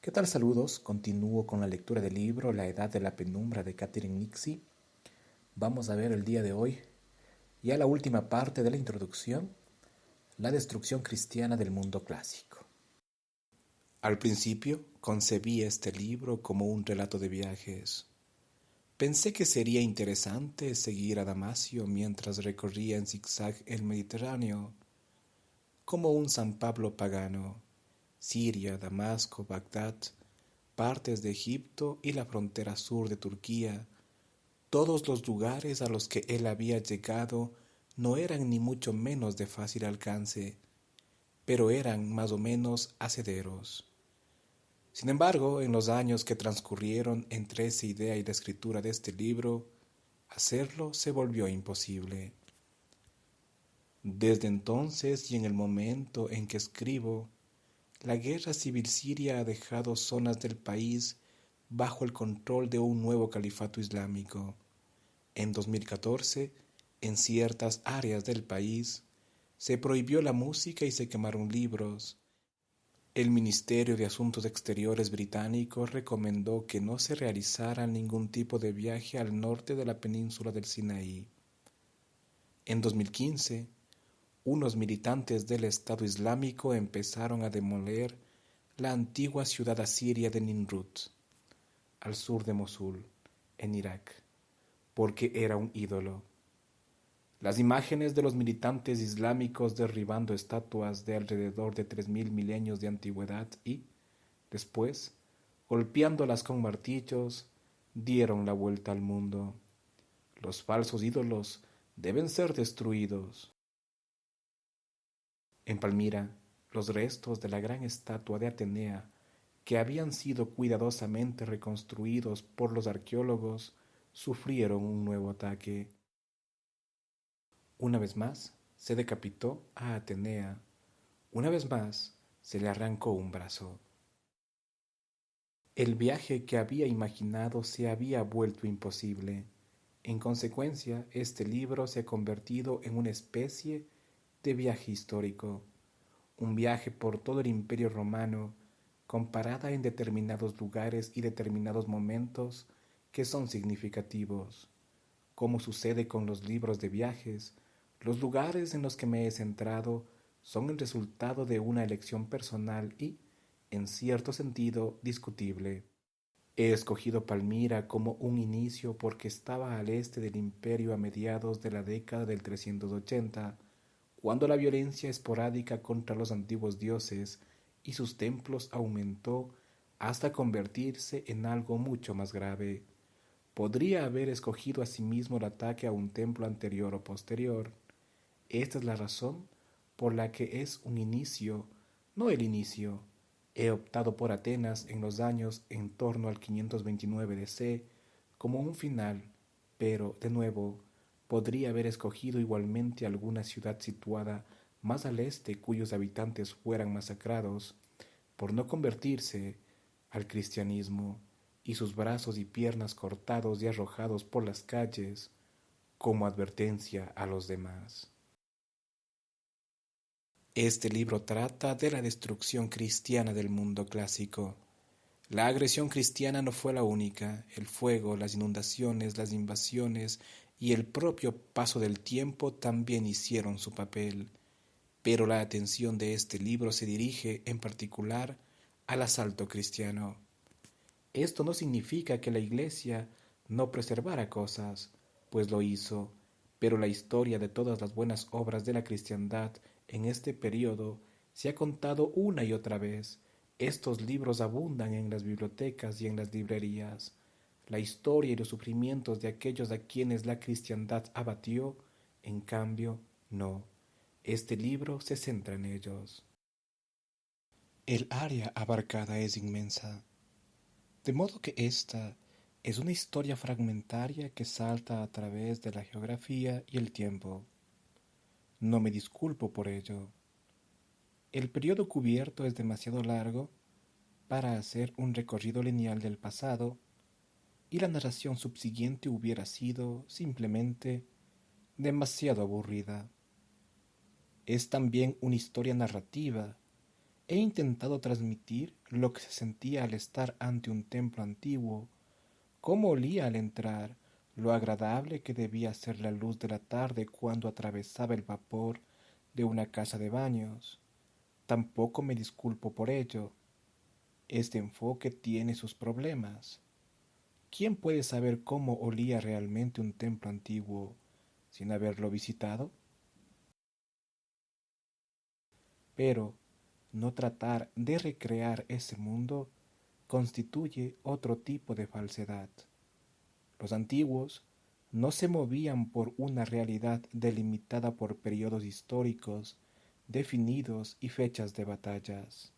¿Qué tal? Saludos. Continúo con la lectura del libro La Edad de la Penumbra de Catherine Nixie. Vamos a ver el día de hoy, ya la última parte de la introducción, la destrucción cristiana del mundo clásico. Al principio concebí este libro como un relato de viajes. Pensé que sería interesante seguir a Damasio mientras recorría en zigzag el Mediterráneo, como un San Pablo pagano, Siria, Damasco, Bagdad, partes de Egipto y la frontera sur de Turquía. Todos los lugares a los que él había llegado no eran ni mucho menos de fácil alcance, pero eran más o menos hacederos. Sin embargo, en los años que transcurrieron entre esa idea y la escritura de este libro, hacerlo se volvió imposible. Desde entonces y en el momento en que escribo, la guerra civil siria ha dejado zonas del país bajo el control de un nuevo califato islámico. En 2014, en ciertas áreas del país, se prohibió la música y se quemaron libros. El Ministerio de Asuntos Exteriores británico recomendó que no se realizara ningún tipo de viaje al norte de la península del Sinaí. En 2015, unos militantes del Estado Islámico empezaron a demoler la antigua ciudad asiria de Nimrut, al sur de Mosul, en Irak, porque era un ídolo. Las imágenes de los militantes islámicos derribando estatuas de alrededor de 3000 milenios de antigüedad y, después, golpeándolas con martillos, dieron la vuelta al mundo. Los falsos ídolos deben ser destruidos. En Palmira, los restos de la gran estatua de Atenea, que habían sido cuidadosamente reconstruidos por los arqueólogos, sufrieron un nuevo ataque. Una vez más, se decapitó a Atenea. Una vez más, se le arrancó un brazo. El viaje que había imaginado se había vuelto imposible. En consecuencia, este libro se ha convertido en una especie de viaje histórico, un viaje por todo el Imperio Romano, comparada en determinados lugares y determinados momentos que son significativos. Como sucede con los libros de viajes, los lugares en los que me he centrado son el resultado de una elección personal y, en cierto sentido, discutible. He escogido Palmira como un inicio porque estaba al este del imperio a mediados de la década del 380, cuando la violencia esporádica contra los antiguos dioses y sus templos aumentó hasta convertirse en algo mucho más grave. Podría haber escogido asimismo el ataque a un templo anterior o posterior. Esta es la razón por la que es un inicio, no el inicio. He optado por Atenas en los años en torno al 529 DC como un final, pero, de nuevo, podría haber escogido igualmente alguna ciudad situada más al este cuyos habitantes fueran masacrados por no convertirse al cristianismo y sus brazos y piernas cortados y arrojados por las calles como advertencia a los demás. Este libro trata de la destrucción cristiana del mundo clásico. La agresión cristiana no fue la única. El fuego, las inundaciones, las invasiones y el propio paso del tiempo también hicieron su papel. Pero la atención de este libro se dirige, en particular, al asalto cristiano. Esto no significa que la Iglesia no preservara cosas, pues lo hizo, pero la historia de todas las buenas obras de la cristiandad en este periodo se ha contado una y otra vez. Estos libros abundan en las bibliotecas y en las librerías. La historia y los sufrimientos de aquellos a quienes la cristiandad abatió, en cambio, no. Este libro se centra en ellos. El área abarcada es inmensa, de modo que esta es una historia fragmentaria que salta a través de la geografía y el tiempo. No me disculpo por ello. El periodo cubierto es demasiado largo para hacer un recorrido lineal del pasado, y la narración subsiguiente hubiera sido, simplemente, demasiado aburrida. Es también una historia narrativa, He intentado transmitir lo que se sentía al estar ante un templo antiguo, cómo olía al entrar, lo agradable que debía ser la luz de la tarde cuando atravesaba el vapor de una casa de baños. Tampoco me disculpo por ello. Este enfoque tiene sus problemas. ¿Quién puede saber cómo olía realmente un templo antiguo sin haberlo visitado? Pero no tratar de recrear ese mundo constituye otro tipo de falsedad. Los antiguos no se movían por una realidad delimitada por periodos históricos definidos y fechas de batallas.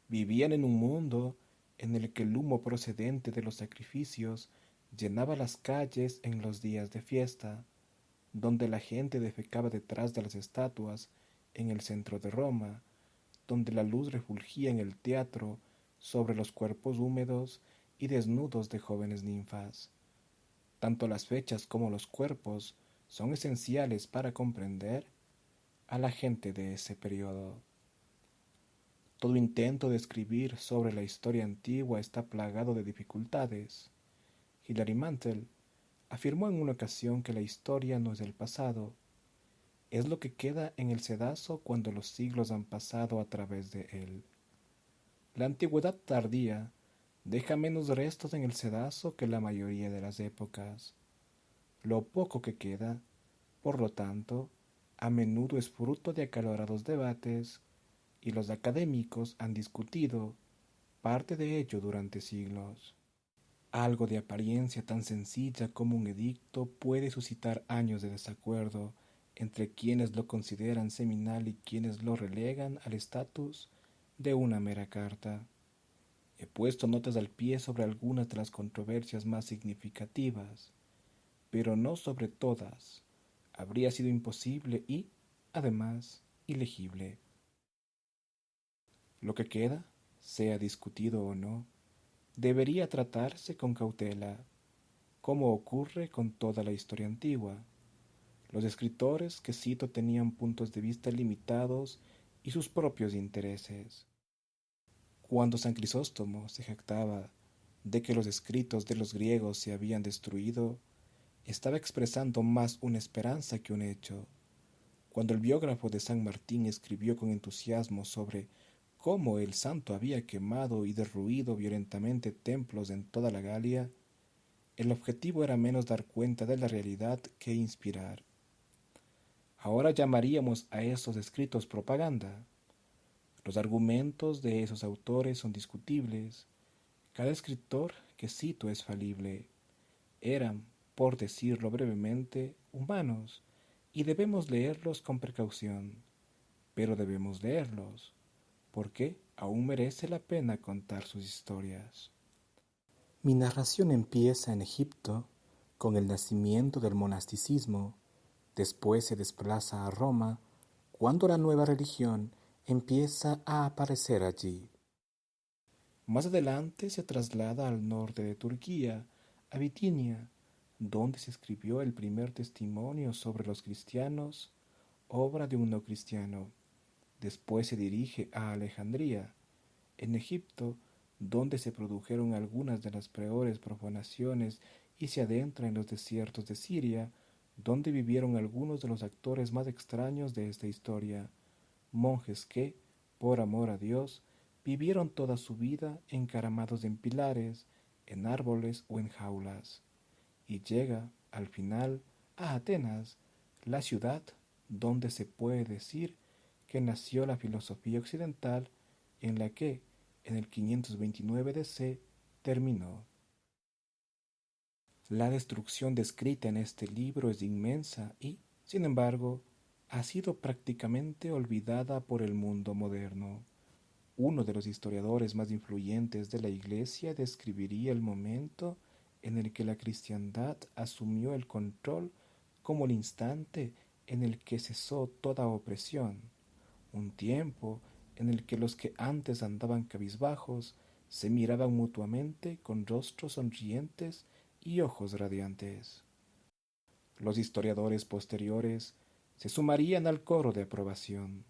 Vivían en un mundo en el que el humo procedente de los sacrificios llenaba las calles en los días de fiesta, donde la gente defecaba detrás de las estatuas en el centro de Roma, donde la luz refulgía en el teatro sobre los cuerpos húmedos y desnudos de jóvenes ninfas. Tanto las fechas como los cuerpos son esenciales para comprender a la gente de ese periodo. Todo intento de escribir sobre la historia antigua está plagado de dificultades. Hilary Mantel afirmó en una ocasión que la historia no es el pasado, es lo que queda en el cedazo cuando los siglos han pasado a través de él. La antigüedad tardía deja menos restos en el cedazo que la mayoría de las épocas. Lo poco que queda, por lo tanto, a menudo es fruto de acalorados debates, y los académicos han discutido parte de ello durante siglos. Algo de apariencia tan sencilla como un edicto puede suscitar años de desacuerdo entre quienes lo consideran seminal y quienes lo relegan al estatus de una mera carta. He puesto notas al pie sobre algunas de las controversias más significativas, pero no sobre todas. Habría sido imposible y, además, ilegible. Lo que queda, sea discutido o no, debería tratarse con cautela, como ocurre con toda la historia antigua. Los escritores que cito tenían puntos de vista limitados y sus propios intereses. Cuando San Crisóstomo se jactaba de que los escritos de los griegos se habían destruido, estaba expresando más una esperanza que un hecho. Cuando el biógrafo de San Martín escribió con entusiasmo sobre cómo el santo había quemado y derruido violentamente templos en toda la Galia, el objetivo era menos dar cuenta de la realidad que inspirar. Ahora llamaríamos a esos escritos propaganda. Los argumentos de esos autores son discutibles. Cada escritor que cito es falible. Eran, por decirlo brevemente, humanos, y debemos leerlos con precaución. Pero debemos leerlos, porque aún merece la pena contar sus historias. Mi narración empieza en Egipto, con el nacimiento del monasticismo, después se desplaza a Roma, cuando la nueva religión empieza a aparecer allí. Más adelante se traslada al norte de Turquía, a Bitinia, donde se escribió el primer testimonio sobre los cristianos, obra de un no cristiano. Después se dirige a Alejandría, en Egipto, donde se produjeron algunas de las peores profanaciones, y se adentra en los desiertos de Siria, donde vivieron algunos de los actores más extraños de esta historia, monjes que, por amor a Dios, vivieron toda su vida encaramados en pilares, en árboles o en jaulas, y llega, al final, a Atenas, la ciudad donde se puede decir que nació la filosofía occidental, en la que, en el 529 DC, terminó. La destrucción descrita en este libro es inmensa y, sin embargo, ha sido prácticamente olvidada por el mundo moderno. Uno de los historiadores más influyentes de la Iglesia describiría el momento en el que la cristiandad asumió el control como el instante en el que cesó toda opresión, un tiempo en el que los que antes andaban cabizbajos se miraban mutuamente con rostros sonrientes y ojos radiantes. Los historiadores posteriores se sumarían al coro de aprobación.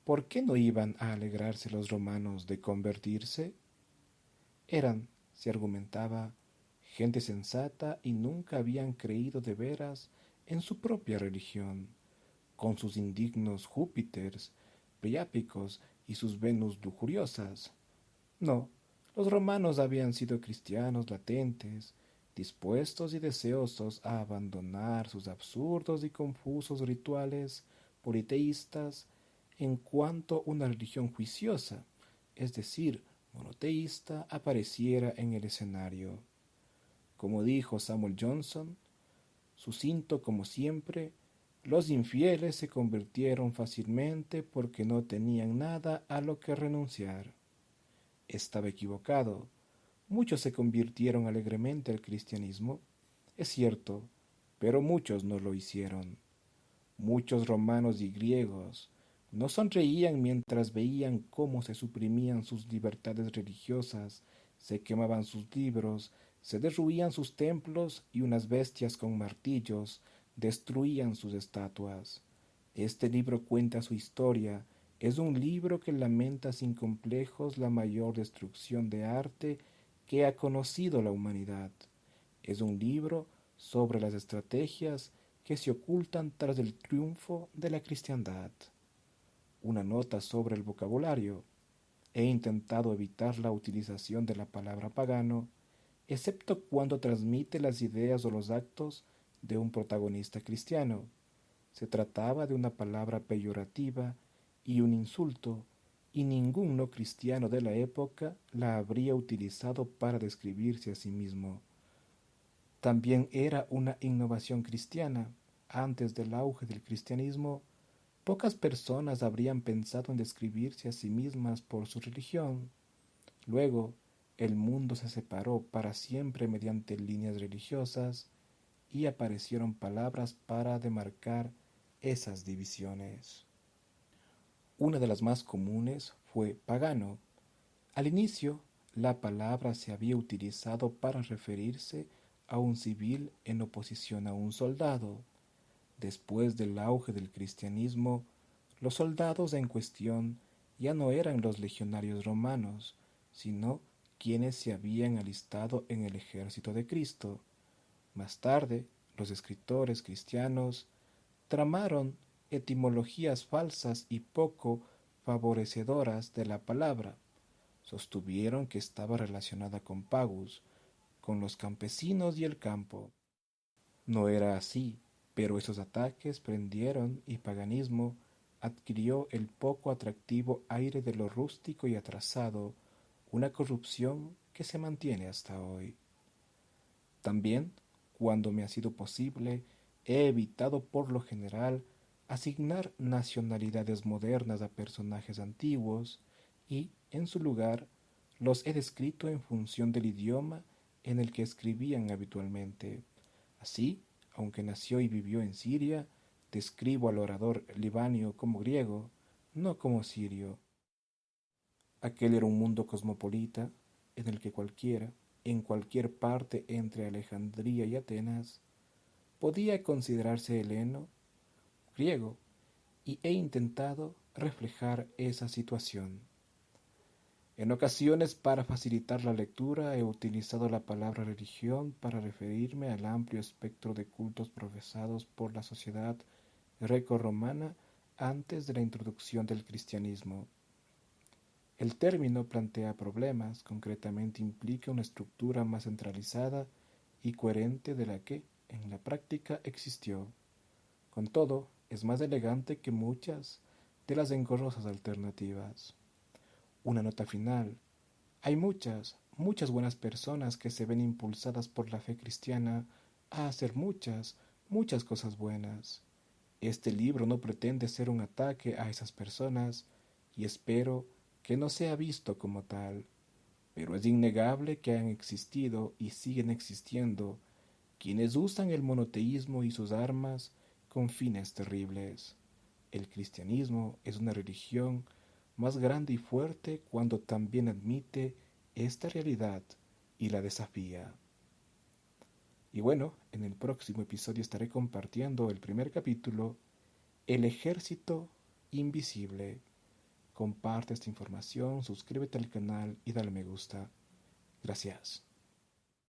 ¿Por qué no iban a alegrarse los romanos de convertirse? Eran, se argumentaba, gente sensata y nunca habían creído de veras en su propia religión, con sus indignos Júpiters, Priápicos y sus Venus lujuriosas. No, los romanos habían sido cristianos latentes, dispuestos y deseosos a abandonar sus absurdos y confusos rituales politeístas en cuanto una religión juiciosa, es decir, monoteísta, apareciera en el escenario. Como dijo Samuel Johnson, sucinto como siempre, los infieles se convirtieron fácilmente porque no tenían nada a lo que renunciar. Estaba equivocado. Muchos se convirtieron alegremente al cristianismo, es cierto, pero muchos no lo hicieron. Muchos romanos y griegos no sonreían mientras veían cómo se suprimían sus libertades religiosas, se quemaban sus libros, se derruían sus templos y unas bestias con martillos destruían sus estatuas. Este libro cuenta su historia. Es un libro que lamenta sin complejos la mayor destrucción de arte que ha conocido la humanidad. Es un libro sobre las estrategias que se ocultan tras el triunfo de la cristiandad. Una nota sobre el vocabulario. He intentado evitar la utilización de la palabra pagano, excepto cuando transmite las ideas o los actos de un protagonista cristiano. Se trataba de una palabra peyorativa y un insulto, y ningún no cristiano de la época la habría utilizado para describirse a sí mismo. También era una innovación cristiana. Antes del auge del cristianismo, pocas personas habrían pensado en describirse a sí mismas por su religión. Luego, el mundo se separó para siempre mediante líneas religiosas y aparecieron palabras para demarcar esas divisiones. Una de las más comunes fue pagano. Al inicio, la palabra se había utilizado para referirse a un civil en oposición a un soldado. Después del auge del cristianismo, los soldados en cuestión ya no eran los legionarios romanos, sino quienes se habían alistado en el ejército de Cristo. Más tarde, los escritores cristianos tramaron etimologías falsas y poco favorecedoras de la palabra. Sostuvieron que estaba relacionada con pagus, con los campesinos y el campo. No era así, pero esos ataques prendieron y paganismo adquirió el poco atractivo aire de lo rústico y atrasado, una corrupción que se mantiene hasta hoy. También, cuando me ha sido posible, he evitado por lo general asignar nacionalidades modernas a personajes antiguos y, en su lugar, los he descrito en función del idioma en el que escribían habitualmente. Así, aunque nació y vivió en Siria, describo al orador libanio como griego, no como sirio. Aquel era un mundo cosmopolita en el que cualquiera, en cualquier parte entre Alejandría y Atenas, podía considerarse heleno, griego, y he intentado reflejar esa situación. En ocasiones, para facilitar la lectura, he utilizado la palabra religión para referirme al amplio espectro de cultos profesados por la sociedad greco-romana antes de la introducción del cristianismo. El término plantea problemas, concretamente implica una estructura más centralizada y coherente de la que, en la práctica, existió. Con todo, es más elegante que muchas de las engorrosas alternativas. Una nota final. Hay muchas buenas personas que se ven impulsadas por la fe cristiana a hacer muchas cosas buenas. Este libro no pretende ser un ataque a esas personas y espero que no sea visto como tal, pero es innegable que han existido y siguen existiendo quienes usan el monoteísmo y sus armas con fines terribles. El cristianismo es una religión más grande y fuerte cuando también admite esta realidad y la desafía. Y bueno, en el próximo episodio estaré compartiendo el primer capítulo, El ejército invisible. comparte esta información, suscríbete al canal y dale me gusta. Gracias.